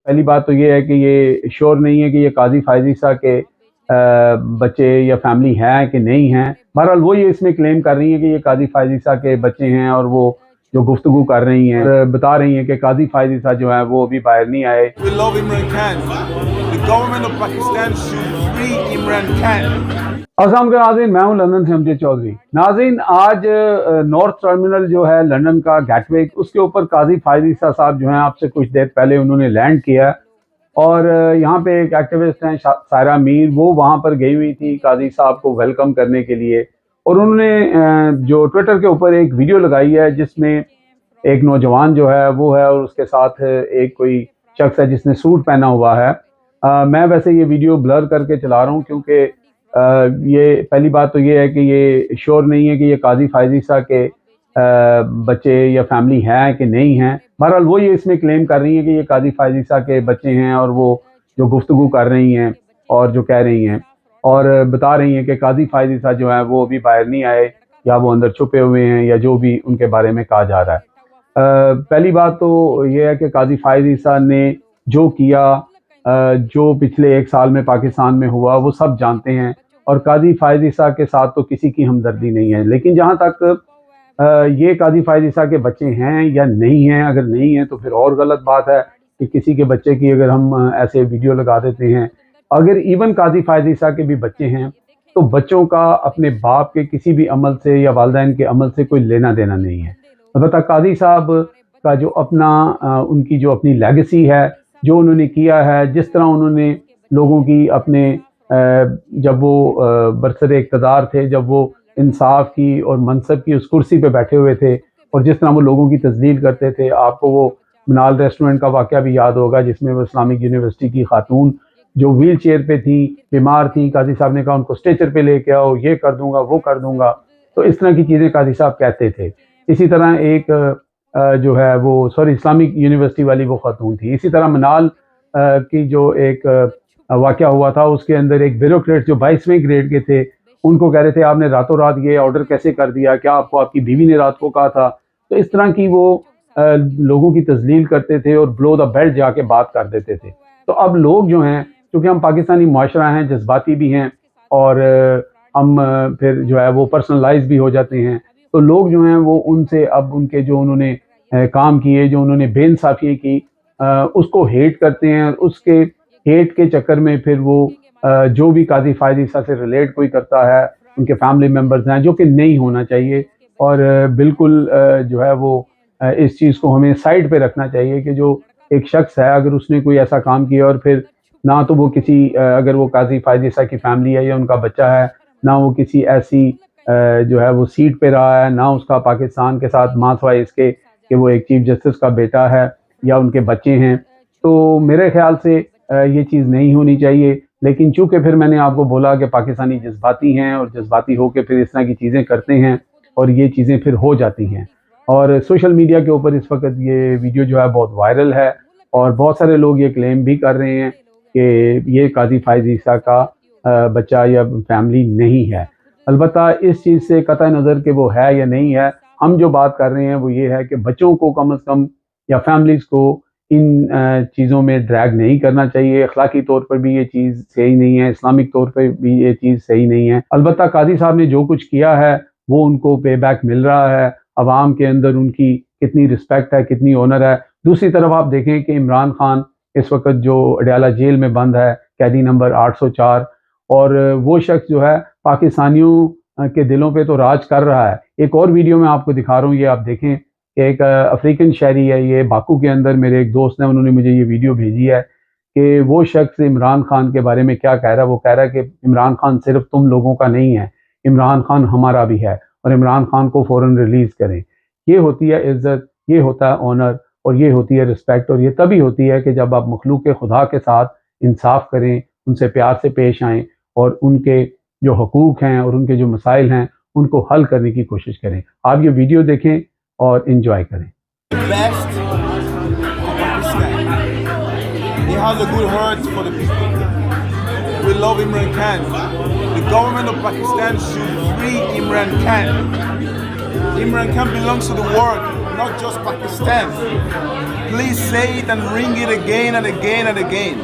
پہلی بات تو یہ ہے کہ یہ شور نہیں ہے کہ یہ قاضی فائز عیسیٰ کے بچے یا فیملی ہیں کہ نہیں ہیں۔ بہرحال وہ یہ اس میں کلیم کر رہی ہیں کہ یہ قاضی فائز عیسیٰ کے بچے ہیں، اور وہ جو گفتگو کر رہی ہیں بتا رہی ہیں کہ قاضی فائز عیسیٰ جو ہے وہ ابھی باہر نہیں آئے۔ We love Imran Khan. The government of Pakistan should free Imran Khan. السلام علیکم ناظرین، میں ہوں لندن سے امجد چودھری۔ ناظرین، آج نارتھ ٹرمینل جو ہے لندن کا گیٹ وے، اس کے اوپر قاضی فائز عیسیٰ صاحب جو ہیں آپ سے کچھ دیر پہلے انہوں نے لینڈ کیا، اور یہاں پہ ایک ایکٹیوسٹ ہیں سائرہ میر، وہ وہاں پر گئی ہوئی تھی قاضی صاحب کو ویلکم کرنے کے لیے، اور انہوں نے جو ٹویٹر کے اوپر ایک ویڈیو لگائی ہے جس میں ایک نوجوان جو ہے وہ ہے، اور اس کے ساتھ ایک کوئی شخص ہے جس نے سوٹ پہنا ہوا ہے۔ میں ویسے یہ ویڈیو بلر کر کے چلا رہا ہوں کیونکہ یہ پہلی بات تو یہ ہے کہ یہ شور نہیں ہے کہ یہ قاضی فائز عیسیٰ کے بچے یا فیملی ہیں کہ نہیں ہیں۔ بہرحال وہ یہ اس میں کلیم کر رہی ہیں کہ یہ قاضی فائز عیسیٰ کے بچے ہیں، اور وہ جو گفتگو کر رہی ہیں اور جو کہہ رہی ہیں اور بتا رہی ہیں کہ قاضی فائز عیسیٰ جو ہیں وہ ابھی باہر نہیں آئے، یا وہ اندر چھپے ہوئے ہیں، یا جو بھی ان کے بارے میں کہا جا رہا ہے۔ پہلی بات تو یہ ہے کہ قاضی فائز عیسیٰ نے جو کیا، جو پچھلے ایک سال میں پاکستان میں ہوا، وہ سب جانتے ہیں، اور قاضی فائز عیسیٰ کے ساتھ تو کسی کی ہمدردی نہیں ہے۔ لیکن جہاں تک یہ قاضی فائز عیسیٰ کے بچے ہیں یا نہیں ہیں، اگر نہیں ہیں تو پھر اور غلط بات ہے کہ کسی کے بچے کی اگر ہم ایسے ویڈیو لگا دیتے ہیں۔ اگر ایون قاضی فائز عیسیٰ کے بھی بچے ہیں تو بچوں کا اپنے باپ کے کسی بھی عمل سے یا والدین کے عمل سے کوئی لینا دینا نہیں ہے۔ البتہ قاضی صاحب کا جو اپنا ان کی جو اپنی لیگیسی ہے، جو انہوں نے کیا ہے، جس طرح انہوں نے لوگوں کی اپنے جب وہ برسر اقتدار تھے، جب وہ انصاف کی اور منصب کی اس کرسی پہ بیٹھے ہوئے تھے، اور جس طرح وہ لوگوں کی تذلیل کرتے تھے۔ آپ کو وہ منال ریسٹورنٹ کا واقعہ بھی یاد ہوگا جس میں وہ اسلامک یونیورسٹی کی خاتون جو ویل چیئر پہ تھی، بیمار تھی، قاضی صاحب نے کہا ان کو اسٹیچر پہ لے کے آؤ، یہ کر دوں گا، وہ کر دوں گا۔ تو اس طرح کی چیزیں قاضی صاحب کہتے تھے۔ اسی طرح ایک جو ہے وہ اسلامک یونیورسٹی والی وہ خاتون تھی۔ اسی طرح منال کی جو ایک واقعہ ہوا تھا، اس کے اندر ایک بیوروکریٹ جو 22ویں گریڈ کے تھے، ان کو کہہ رہے تھے آپ نے راتوں رات یہ آرڈر کیسے کر دیا، کیا آپ کو آپ کی بیوی نے رات کو کہا تھا؟ تو اس طرح کی وہ لوگوں کی تذلیل کرتے تھے اور بلو دا بیلٹ جا کے بات کر دیتے تھے۔ تو اب لوگ جو ہیں، چونکہ ہم پاکستانی معاشرہ ہیں، جذباتی بھی ہیں، اور ہم پھر جو ہے وہ پرسنلائز بھی ہو جاتے ہیں، تو لوگ جو ہیں وہ ان سے اب ان کے جو انہوں نے کام کیے، جو انہوں نے بے انصافی کی، اس کو ہیٹ کرتے ہیں، اور اس کے ہیٹ کے چکر میں پھر وہ جو بھی قاضی فائز عیسیٰ سے ریلیٹ کوئی کرتا ہے، ان کے فیملی ممبرز ہیں، جو کہ نہیں ہونا چاہیے، اور بالکل جو ہے وہ اس چیز کو ہمیں سائڈ پہ رکھنا چاہیے کہ جو ایک شخص ہے، اگر اس نے کوئی ایسا کام کیا، اور پھر نہ تو وہ کسی اگر وہ قاضی فائز عیسیٰ کی فیملی ہے یا ان کا بچہ ہے، نہ وہ کسی ایسی جو ہے وہ سیٹ پہ رہا ہے، نہ اس کا پاکستان کے ساتھ ماسوائے اس کے کہ وہ ایک چیف جسٹس کا بیٹا ہے یا ان کے بچے ہیں، تو میرے خیال سے یہ چیز نہیں ہونی چاہیے۔ لیکن چونکہ پھر میں نے آپ کو بولا کہ پاکستانی جذباتی ہیں، اور جذباتی ہو کے پھر اس طرح کی چیزیں کرتے ہیں، اور یہ چیزیں پھر ہو جاتی ہیں، اور سوشل میڈیا کے اوپر اس وقت یہ ویڈیو جو ہے بہت وائرل ہے، اور بہت سارے لوگ یہ کلیم بھی کر رہے ہیں کہ یہ قاضی فائز عیسیٰ کا بچہ یا فیملی نہیں ہے۔ البتہ اس چیز سے قطع نظر کہ وہ ہے یا نہیں ہے، ہم جو بات کر رہے ہیں وہ یہ ہے کہ بچوں کو کم از کم یا فیملیز کو ان چیزوں میں ڈریگ نہیں کرنا چاہیے۔ اخلاقی طور پر بھی یہ چیز صحیح نہیں ہے، اسلامک طور پر بھی یہ چیز صحیح نہیں ہے۔ البتہ قاضی صاحب نے جو کچھ کیا ہے وہ ان کو پے بیک مل رہا ہے، عوام کے اندر ان کی کتنی رسپیکٹ ہے، کتنی آنر ہے۔ دوسری طرف آپ دیکھیں کہ عمران خان اس وقت جو اڈیالہ جیل میں بند ہے، قیدی نمبر 804، اور وہ شخص جو ہے پاکستانیوں کے دلوں پہ تو راج کر رہا ہے۔ ایک اور ویڈیو میں آپ کو دکھا رہا ہوں، یہ آپ دیکھیں کہ ایک افریقن شہری ہے، یہ باکو کے اندر، میرے ایک دوست نے انہوں نے مجھے یہ ویڈیو بھیجی ہے کہ وہ شخص عمران خان کے بارے میں کیا کہہ رہا ہے۔ وہ کہہ رہا ہے کہ عمران خان صرف تم لوگوں کا نہیں ہے، عمران خان ہمارا بھی ہے، اور عمران خان کو فوراً ریلیز کریں۔ یہ ہوتی ہے عزت، یہ ہوتا ہے آنر، اور یہ ہوتی ہے رسپیکٹ، اور یہ تبھی ہوتی ہے کہ جب آپ مخلوق خدا کے ساتھ انصاف کریں، ان سے پیار سے پیش آئیں، اور ان کے جو حقوق ہیں اور ان کے جو مسائل ہیں ان کو حل کرنے کی کوشش کریں۔ آپ یہ ویڈیو دیکھیں اور انجوائے کریں۔ Best for Pakistan. He has a good heart for the people. We love Imran Khan. The government of Pakistan should free Imran Khan. Imran Khan belongs to the world. not just Pakistan. Please say it and ring it again and again and again.